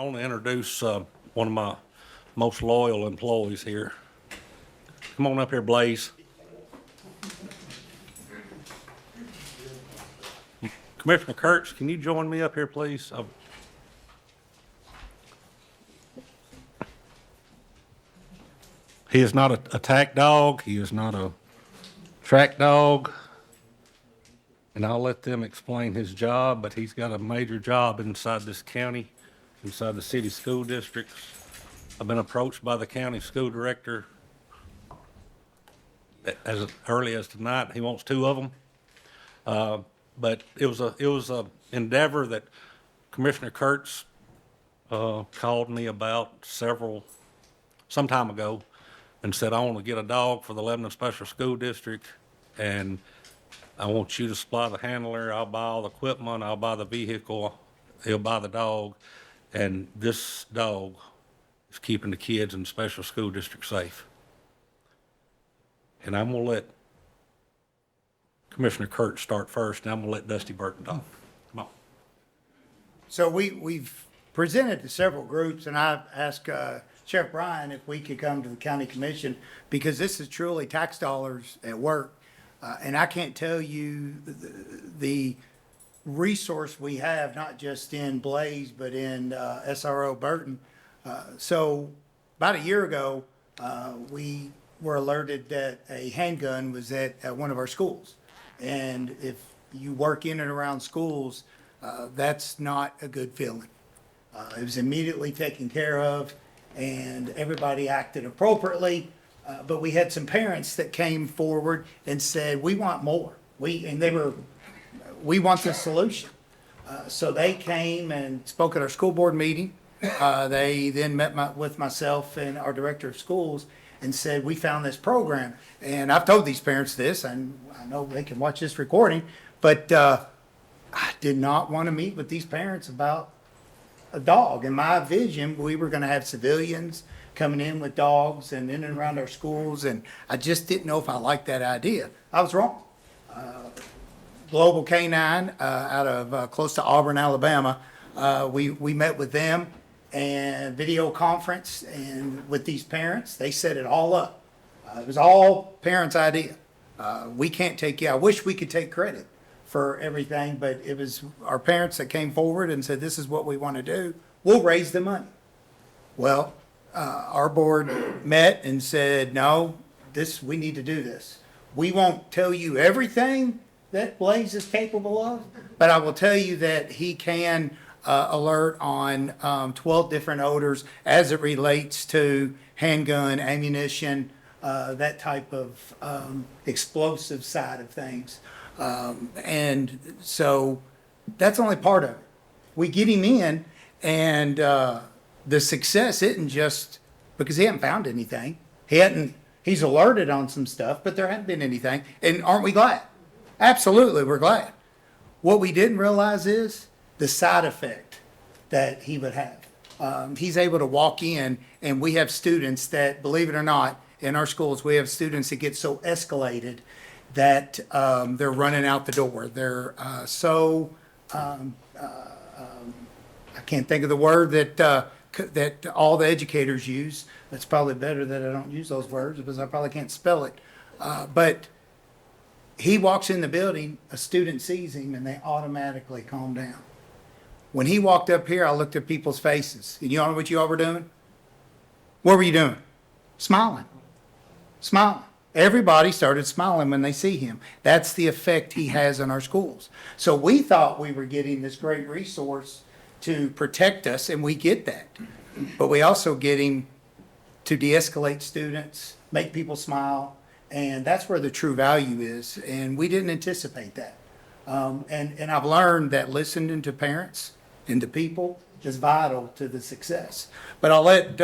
want to introduce one of my most loyal employees here. Come on up here, Blaze. Commissioner Kurtz, can you join me up here, please? He is not a attack dog. He is not a track dog. And I'll let them explain his job, but he's got a major job inside this county, inside the city school districts. I've been approached by the county school director as early as tonight. He wants 2 of them. But it was a endeavor that Commissioner Kurtz called me about some time ago and said, I want to get a dog for the Lebanon Special School District, and I want you to supply the handler. I'll buy all the equipment. I'll buy the vehicle. He'll buy the dog. And this dog is keeping the kids in the special school district safe. And I'm going to let Commissioner Kurtz start first, and I'm going to let Dusty Burton talk. Come on. So we've presented to several groups, and I've asked Sheriff Bryan if we could come to the county commission, because this is truly tax dollars at work. And I can't tell you the resource we have, not just in Blaze, but in SRO Burton. So about a year ago, we were alerted that a handgun was at one of our schools. And if you work in and around schools, that's not a good feeling. It was immediately taken care of, and everybody acted appropriately. But we had some parents that came forward and said, we want more. We want the solution. So they came and spoke at our school board meeting. They then met with myself and our director of schools and said, we found this program. And I've told these parents this, and I know they can watch this recording, but I did not want to meet with these parents about a dog. In my vision, we were going to have civilians coming in with dogs and in and around our schools, and I just didn't know if I liked that idea. I was wrong. Global Canine out of close to Auburn, Alabama, we met with them and video conference and with these parents. They set it all up. It was all parents' idea. We can't take I wish we could take credit for everything, but it was our parents that came forward and said, this is what we want to do. We'll raise the money. Well, our board met and said, no, we need to do this. We won't tell you everything that Blaze is capable of, but I will tell you that he can alert on 12 different odors as it relates to handgun, ammunition, that type of explosive side of things. And so that's only part of it. We get him in, and the success isn't just because he hadn't found anything. He's alerted on some stuff, but there hadn't been anything. And aren't we glad? Absolutely, we're glad. What we didn't realize is the side effect that he would have. He's able to walk in, and we have students that, believe it or not, in our schools, we have students that get so escalated that they're running out the door. They're I can't think of the word that all the educators use. It's probably better that I don't use those words because I probably can't spell it. But he walks in the building, a student sees him, and they automatically calm down. When he walked up here, I looked at people's faces. And you know what you all were doing? What were you doing? Smiling. Smiling. Everybody started smiling when they see him. That's the effect he has in our schools. So we thought we were getting this great resource to protect us, and we get that. But we also get him to de-escalate students, make people smile, and that's where the true value is. And we didn't anticipate that. And I've learned that listening to parents and to people is vital to the success. But I'll let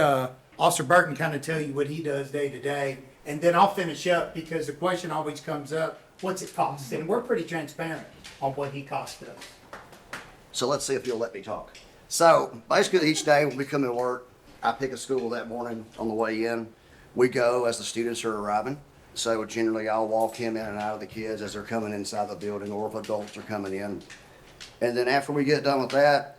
Officer Burton kind of tell you what he does day to day, and then I'll finish up because the question always comes up, what's it cost? And we're pretty transparent on what he cost us. So let's see if you'll let me talk. So basically each day when we come to work, I pick a school that morning on the way in. We go as the students are arriving. So generally I'll walk him in and out of the kids as they're coming inside the building, or if adults are coming in. And then after we get done with that,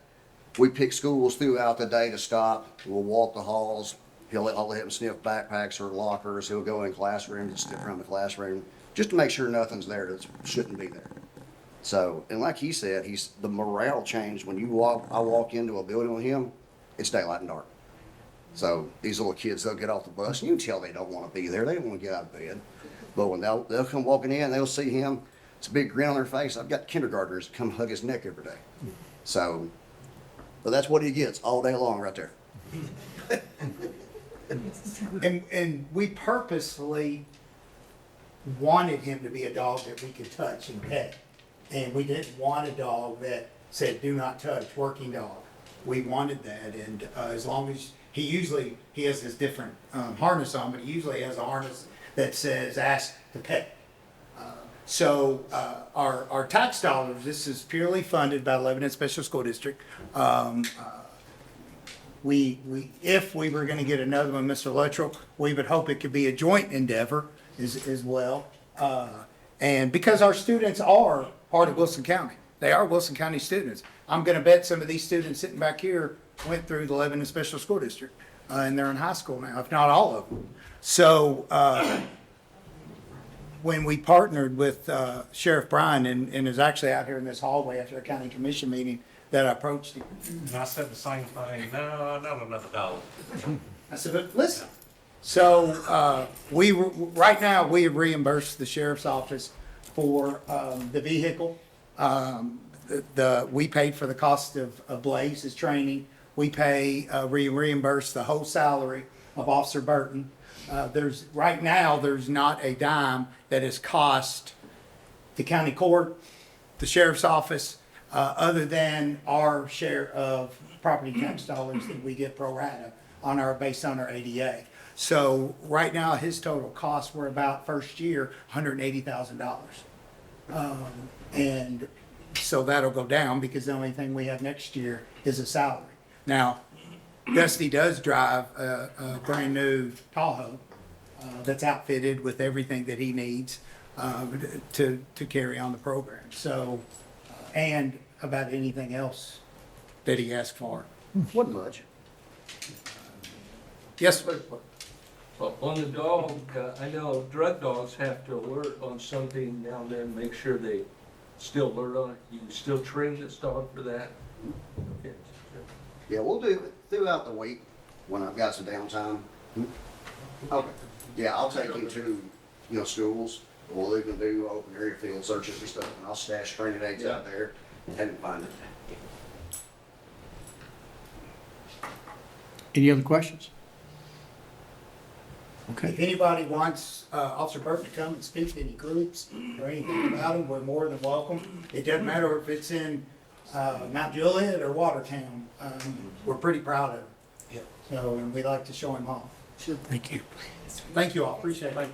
We pick schools throughout the day to stop. We'll walk the halls. I'll let him sniff backpacks or lockers. He'll go in classrooms and stick around the classroom just to make sure nothing's there that shouldn't be there. So, and like he said, the morale changed when I walk into a building with him, it's daylight and dark. So these little kids, they'll get off the bus and you can tell they don't want to be there. They don't want to get out of bed. But when they'll come walking in, they'll see him. It's a big grin on their face. I've got kindergartners that come hug his neck every day. So, but that's what he gets all day long right there. And we purposefully wanted him to be a dog that we could touch and pet. And we didn't want a dog that said, do not touch, working dog. We wanted that, and as long as, he has this different harness on, but he usually has a harness that says, ask to pet. So our tax dollars, this is purely funded by Lebanon Special School District. If we were gonna get another one, Mr. Luttrell, we would hope it could be a joint endeavor as well. And because our students are part of Wilson County, they are Wilson County students. I'm gonna bet some of these students sitting back here went through the Lebanon Special School District, and they're in high school now, if not all of them. So, when we partnered with Sheriff Bryan and is actually out here in this hallway after a county commission meeting, that I approached him. And I said the same thing, no, not another dog. I said, but listen, so right now, we have reimbursed the sheriff's office for the vehicle. We paid for the cost of Blaze's training. We reimburse the whole salary of Officer Burton. Right now, there's not a dime that has cost the county court, the sheriff's office, other than our share of property tax dollars that we get pro rata based on our ADA. So right now, his total costs were about first year, $180,000. And so that'll go down because the only thing we have next year is a salary. Now, Dusty does drive a brand new Tahoe that's outfitted with everything that he needs to carry on the program. So, and about anything else that he asked for. Wasn't much. Yes, Well, on the dog, I know drug dogs have to alert on something down there and make sure they still alert on it. You still train this dog for that? Okay. Yeah, we'll do it throughout the week when I've got some downtime. Okay. Yeah, I'll take him to, schools. We'll even do open area field searches and stuff, and I'll stash training aids out there and have him find it. Any other questions? Okay. if anybody wants Officer Burton to come and speak to any groups or anything about him, we're more than welcome. It doesn't matter if it's in Mount Juliet or Watertown. We're pretty proud of it. So, and we like to show him off. Thank you. Thank you all, appreciate it.